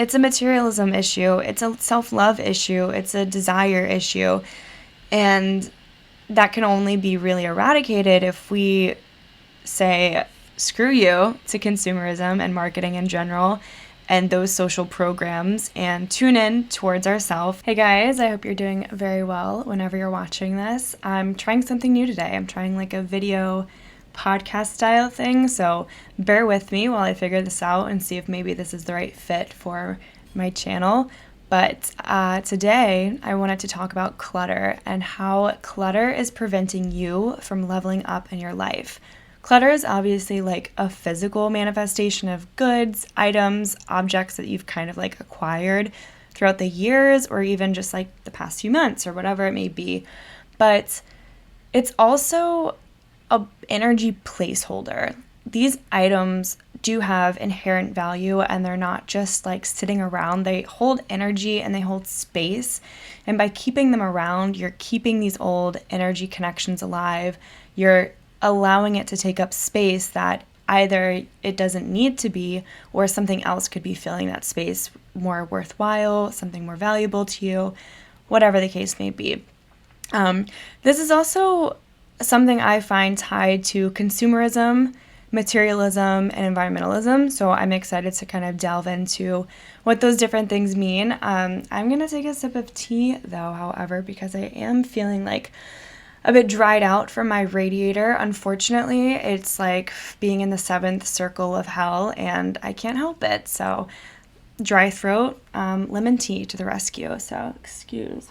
It's a materialism issue. It's a self-love issue. It's a desire issue. And that can only be really eradicated if we say, screw you to consumerism and marketing in general and those social programs and tune in towards ourselves. Hey guys, I hope you're doing very well whenever you're watching this. I'm trying something new today. I'm trying like a video podcast style thing, so bear with me while I figure this out and see if maybe this is the right fit for my channel. But today I wanted to talk about clutter and how clutter is preventing you from leveling up in your life. Clutter is obviously like a physical manifestation of goods, items, objects that you've kind of like acquired throughout the years or even just like the past few months or whatever it may be. But it's also an energy placeholder. These items do have inherent value and they're not just like sitting around. They hold energy and they hold space. And by keeping them around, you're keeping these old energy connections alive. You're allowing it to take up space that either it doesn't need to be or something else could be filling that space more worthwhile, something more valuable to you, whatever the case may be. This is also something I find tied to consumerism, materialism, and environmentalism. So I'm excited to kind of delve into what those different things mean. I'm going to take a sip of tea though, however, because I am feeling like a bit dried out from my radiator. Unfortunately, it's like being in the seventh circle of hell and I can't help it. So dry throat, lemon tea to the rescue. So excuse.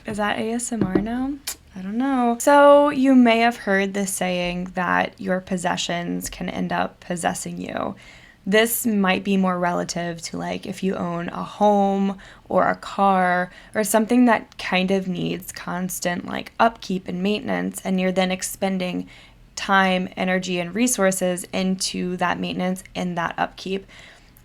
Is that ASMR now? I don't know. So you may have heard this saying that your possessions can end up possessing you. This might be more relative to like if you own a home or a car or something that kind of needs constant like upkeep and maintenance, and you're then expending time, energy, and resources into that maintenance and that upkeep.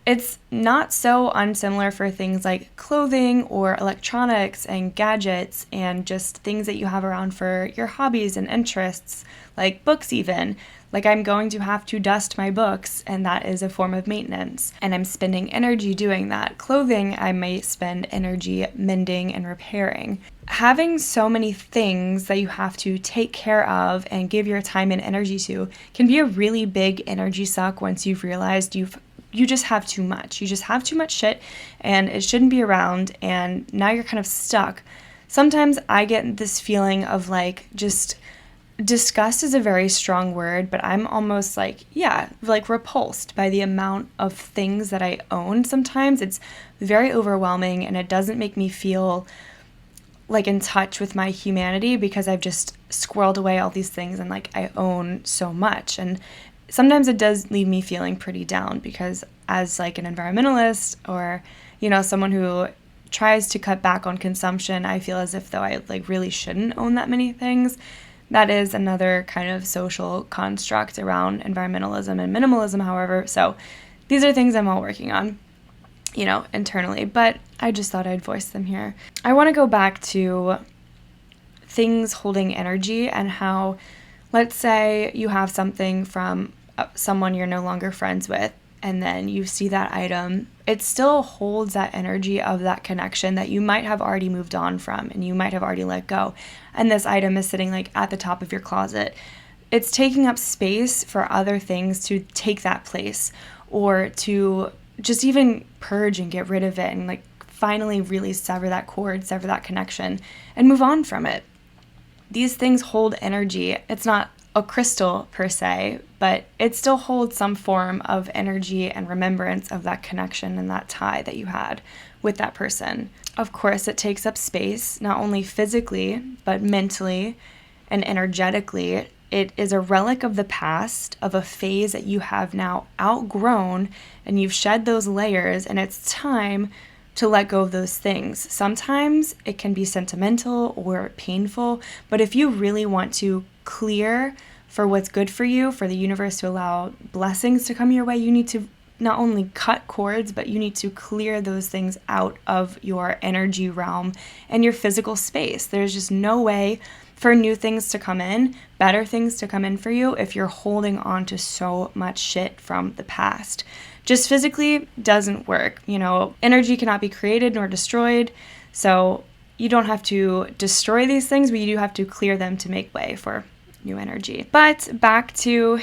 It's not so unsimilar for things like clothing or electronics and gadgets and just things that you have around for your hobbies and interests, like books even. Like I'm going to have to dust my books and that is a form of maintenance and I'm spending energy doing that. Clothing, I might spend energy mending and repairing. Having so many things that you have to take care of and give your time and energy to can be a really big energy suck once you've realized you just have too much. You just have too much shit and it shouldn't be around and now you're kind of stuck. Sometimes I get this feeling of like just disgust is a very strong word, but I'm almost like repulsed by the amount of things that I own. Sometimes it's very overwhelming and it doesn't make me feel like in touch with my humanity because I've just squirreled away all these things and like I own so much. And sometimes it does leave me feeling pretty down because as like an environmentalist or, someone who tries to cut back on consumption, I feel as if though I like really shouldn't own that many things. That is another kind of social construct around environmentalism and minimalism, however. So these are things I'm all working on, internally, but I just thought I'd voice them here. I want to go back to things holding energy and how, let's say you have something from someone you're no longer friends with, and then you see that item, it still holds that energy of that connection that you might have already moved on from and you might have already let go. And this item is sitting like at the top of your closet. It's taking up space for other things to take that place or to just even purge and get rid of it and like finally really sever that cord, sever that connection and move on from it. These things hold energy. It's not a crystal per se, but it still holds some form of energy and remembrance of that connection and that tie that you had with that person. Of course, it takes up space, not only physically, but mentally and energetically. It is a relic of the past, of a phase that you have now outgrown, and you've shed those layers, and it's time to let go of those things. Sometimes it can be sentimental or painful, but if you really want to clear for what's good for you, for the universe to allow blessings to come your way, you need to not only cut cords, but you need to clear those things out of your energy realm and your physical space. There's just no way for new things to come in, better things to come in for you if you're holding on to so much shit from the past. Just physically doesn't work. Energy cannot be created nor destroyed. So you don't have to destroy these things, but you do have to clear them to make way for new energy. But back to,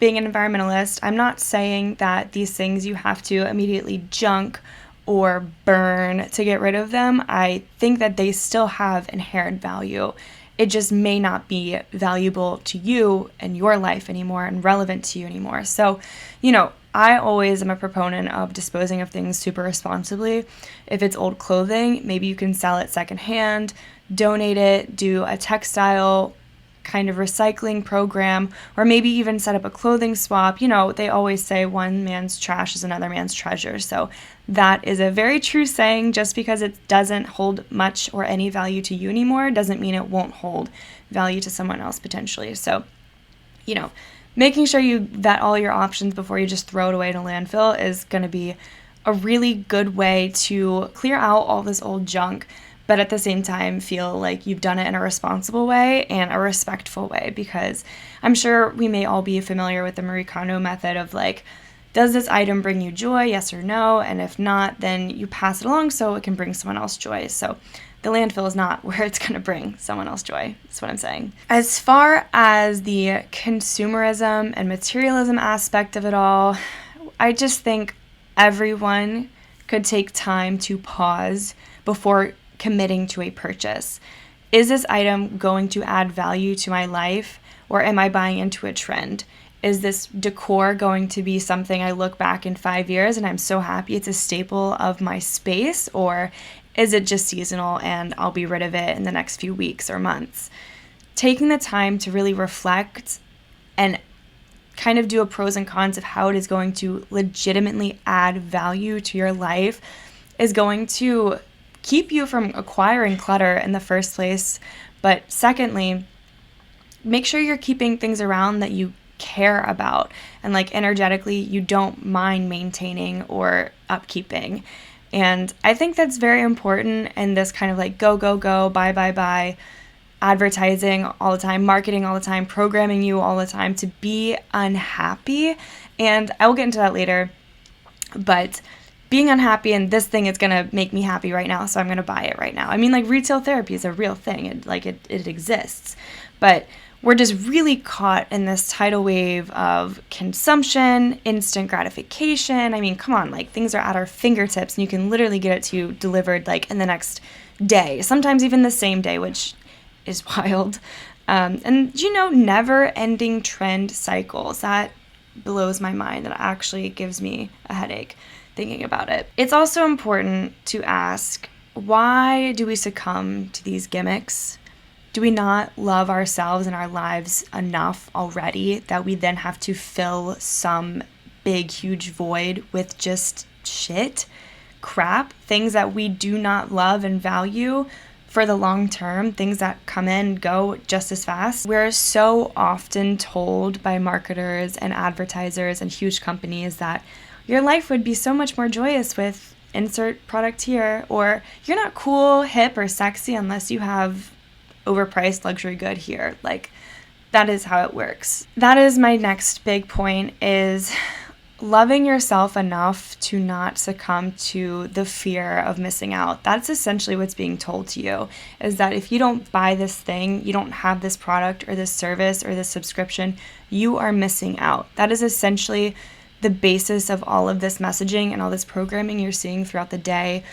being an environmentalist, I'm not saying that these things you have to immediately junk or burn to get rid of them. I think that they still have inherent value. It just may not be valuable to you and your life anymore and relevant to you anymore. So, I always am a proponent of disposing of things super responsibly. If it's old clothing, maybe you can sell it secondhand, donate it, do a textile kind of recycling program, or maybe even set up a clothing swap. They always say one man's trash is another man's treasure. So that is a very true saying. Just because it doesn't hold much or any value to you anymore doesn't mean it won't hold value to someone else potentially. So, making sure you vet all your options before you just throw it away in a landfill is going to be a really good way to clear out all this old junk, but at the same time feel like you've done it in a responsible way and a respectful way, because I'm sure we may all be familiar with the Marie Kondo method of does this item bring you joy, yes or no? And if not, then you pass it along so it can bring someone else joy. So the landfill is not where it's going to bring someone else joy. That's what I'm saying. As far as the consumerism and materialism aspect of it all, I just think everyone could take time to pause before committing to a purchase. Is this item going to add value to my life, or am I buying into a trend? Is this decor going to be something I look back in 5 years and I'm so happy it's a staple of my space, or is it just seasonal and I'll be rid of it in the next few weeks or months? Taking the time to really reflect and kind of do a pros and cons of how it is going to legitimately add value to your life is going to keep you from acquiring clutter in the first place. But secondly, make sure you're keeping things around that you care about and energetically you don't mind maintaining or upkeeping. And I think that's very important in this kind of go, go, go, buy, buy, buy, advertising all the time, marketing all the time, programming you all the time to be unhappy. And I will get into that later, but being unhappy and this thing is going to make me happy right now, so I'm going to buy it right now. I mean, retail therapy is a real thing. It exists. But we're just really caught in this tidal wave of consumption, instant gratification. I mean, come on, things are at our fingertips and you can literally get it to you delivered in the next day, sometimes even the same day, which is wild. And never-ending trend cycles. That blows my mind. That actually gives me a headache thinking about it. It's also important to ask, why do we succumb to these gimmicks? Do we not love ourselves and our lives enough already that we then have to fill some big, huge void with just shit, crap, things that we do not love and value for the long term, things that come in and go just as fast? We're so often told by marketers and advertisers and huge companies that your life would be so much more joyous with insert product here, or you're not cool, hip, or sexy unless you have overpriced luxury good here. That is how it works. That is my next big point, is loving yourself enough to not succumb to the fear of missing out. That's essentially what's being told to you, is that if you don't buy this thing, you don't have this product or this service or this subscription, you are missing out. That is essentially the basis of all of this messaging and all this programming you're seeing throughout the day,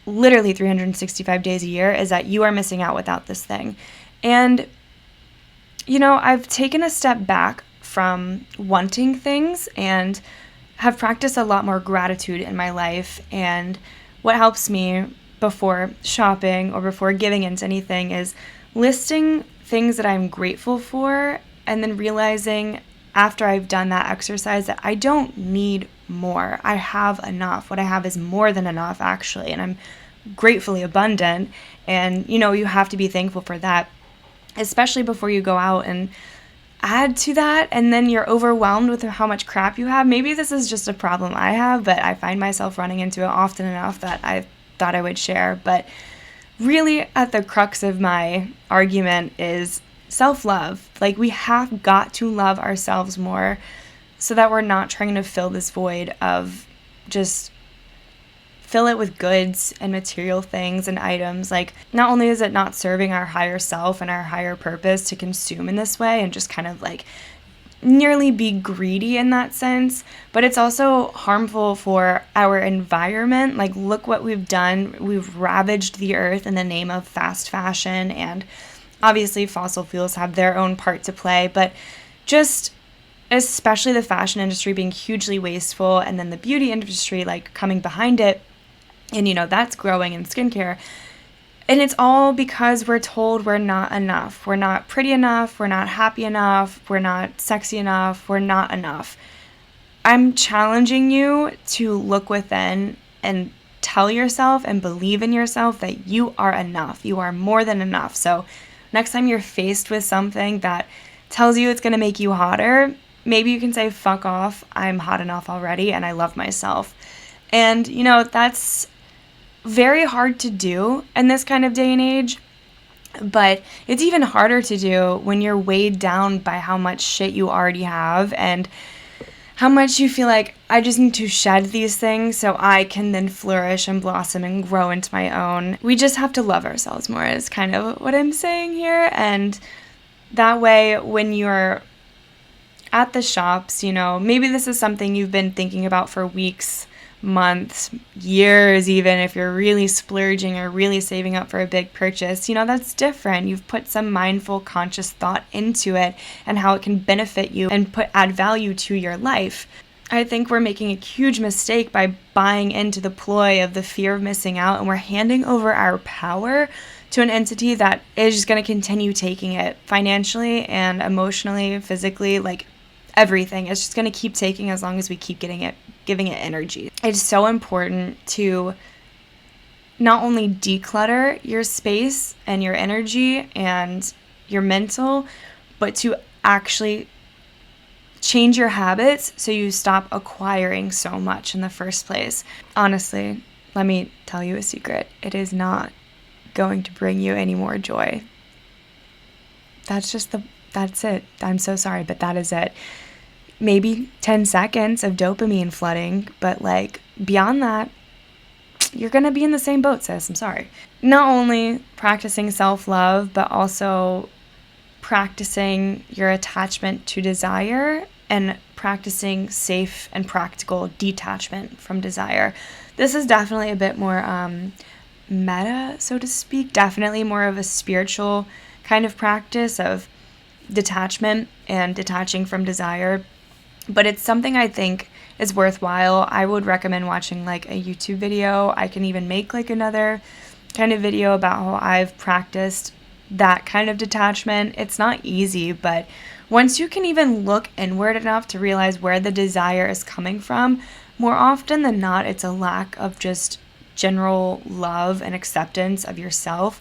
literally 365 days a year, is that you are missing out without this thing. And, I've taken a step back from wanting things and have practiced a lot more gratitude in my life. And what helps me before shopping or before giving into anything is listing things that I'm grateful for, and then realizing after I've done that exercise that I don't need more. I have enough. What I have is more than enough, actually, and I'm gratefully abundant. And, you have to be thankful for that, especially before you go out and add to that, and then you're overwhelmed with how much crap you have. Maybe this is just a problem I have, but I find myself running into it often enough that I thought I would share. But really at the crux of my argument is self-love. Like, we have got to love ourselves more so that we're not trying to fill this void of just fill it with goods and material things and items. Like, not only is it not serving our higher self and our higher purpose to consume in this way and just kind of like nearly be greedy in that sense, but it's also harmful for our environment. Like, look what we've done. We've ravaged the earth in the name of fast fashion, and obviously fossil fuels have their own part to play, but just especially the fashion industry being hugely wasteful, and then the beauty industry like coming behind it, and that's growing in skincare. And it's all because we're told we're not enough. We're not pretty enough. We're not happy enough. We're not sexy enough. We're not enough. I'm challenging you to look within and tell yourself and believe in yourself that you are enough. You are more than enough. So next time you're faced with something that tells you it's going to make you hotter, maybe you can say, fuck off. I'm hot enough already and I love myself. And, that's very hard to do in this kind of day and age, but it's even harder to do when you're weighed down by how much shit you already have and how much you feel like, I just need to shed these things so I can then flourish and blossom and grow into my own. We just have to love ourselves more is kind of what I'm saying here. And that way, when you're at the shops, maybe this is something you've been thinking about for weeks, months, years, even if you're really splurging or really saving up for a big purchase, that's different. You've put some mindful, conscious thought into it and how it can benefit you and add value to your life. I think we're making a huge mistake by buying into the ploy of the fear of missing out, and we're handing over our power to an entity that is just going to continue taking it financially and emotionally, physically, like everything. It's just going to keep taking as long as we keep giving it energy. It's so important to not only declutter your space and your energy and your mental, but to actually change your habits so you stop acquiring so much in the first place. Honestly, let me tell you a secret. It is not going to bring you any more joy. That's it. I'm so sorry, but that is it. Maybe 10 seconds of dopamine flooding, but like beyond that, you're going to be in the same boat, sis. I'm sorry. Not only practicing self-love, but also practicing your attachment to desire and practicing safe and practical detachment from desire. This is definitely a bit more meta, so to speak. Definitely more of a spiritual kind of practice of detachment and detaching from desire. But it's something I think is worthwhile. I would recommend watching like a YouTube video. I can even make like another kind of video about how I've practiced that kind of detachment. It's not easy, but once you can even look inward enough to realize where the desire is coming from, more often than not, it's a lack of just general love and acceptance of yourself.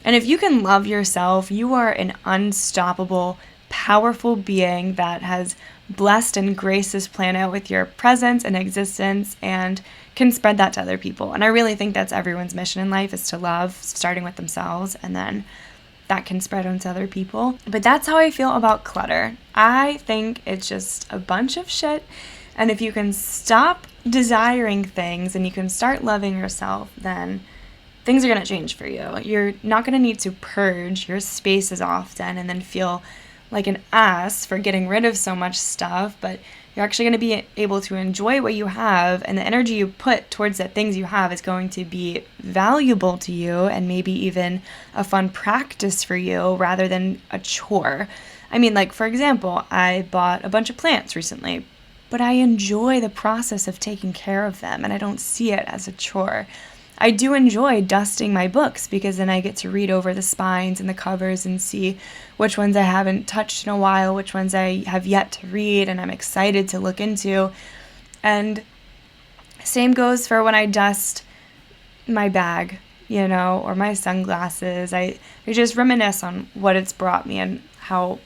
And if you can love yourself, you are an unstoppable, powerful being that has blessed and graced this planet with your presence and existence and can spread that to other people. And I really think that's everyone's mission in life, is to love, starting with themselves, and then that can spread onto other people. But that's how I feel about clutter. I think it's just a bunch of shit. And if you can stop desiring things and you can start loving yourself, then things are going to change for you. You're not going to need to purge your spaces often and then feel like an ass for getting rid of so much stuff, but you're actually going to be able to enjoy what you have, and the energy you put towards the things you have is going to be valuable to you and maybe even a fun practice for you rather than a chore. I mean, like, for example, I bought a bunch of plants recently, but I enjoy the process of taking care of them, and I don't see it as a chore. I do enjoy dusting my books because then I get to read over the spines and the covers and see which ones I haven't touched in a while, which ones I have yet to read and I'm excited to look into. And same goes for when I dust my bag, or my sunglasses. I just reminisce on what it's brought me and how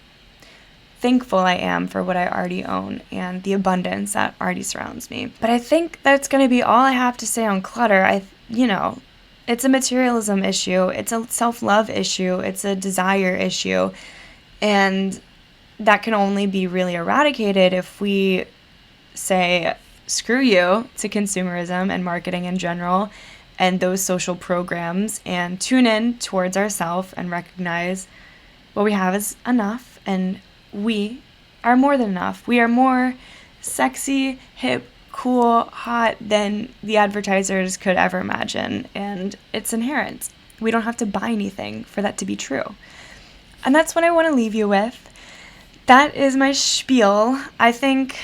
thankful I am for what I already own and the abundance that already surrounds me. But I think that's going to be all I have to say on clutter. It's a materialism issue. It's a self-love issue. It's a desire issue. And that can only be really eradicated if we say, screw you to consumerism and marketing in general and those social programs, and tune in towards ourselves and recognize what we have is enough, and we are more than enough. We are more sexy, hip, cool, hot than the advertisers could ever imagine, and it's inherent. We don't have to buy anything for that to be true. And that's what I want to leave you with. That is my spiel. I think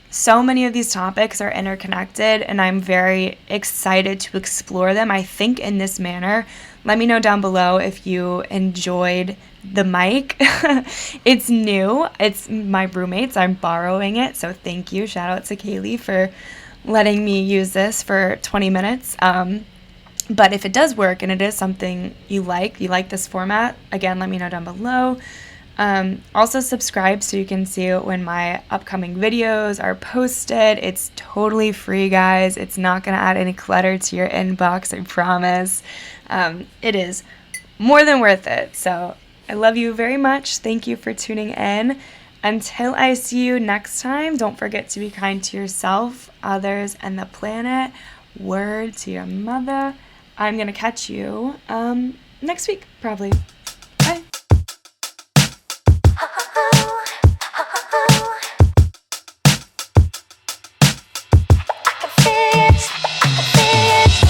so many of these topics are interconnected, and I'm very excited to explore them, I think, in this manner. Let me know down below if you enjoyed the mic. It's new. It's my roommate's. I'm borrowing it, so thank you. Shout out to Kaylee for letting me use this for 20 minutes. But if it does work and it is something you like this format, again, let me know down below. Also subscribe so you can see when my upcoming videos are posted. It's totally free, guys. It's not going to add any clutter to your inbox, I promise. It is more than worth it. So I love you very much. Thank you for tuning in. Until I see you next time, don't forget to be kind to yourself, others, and the planet. Word to your mother. I'm going to catch you next week, probably.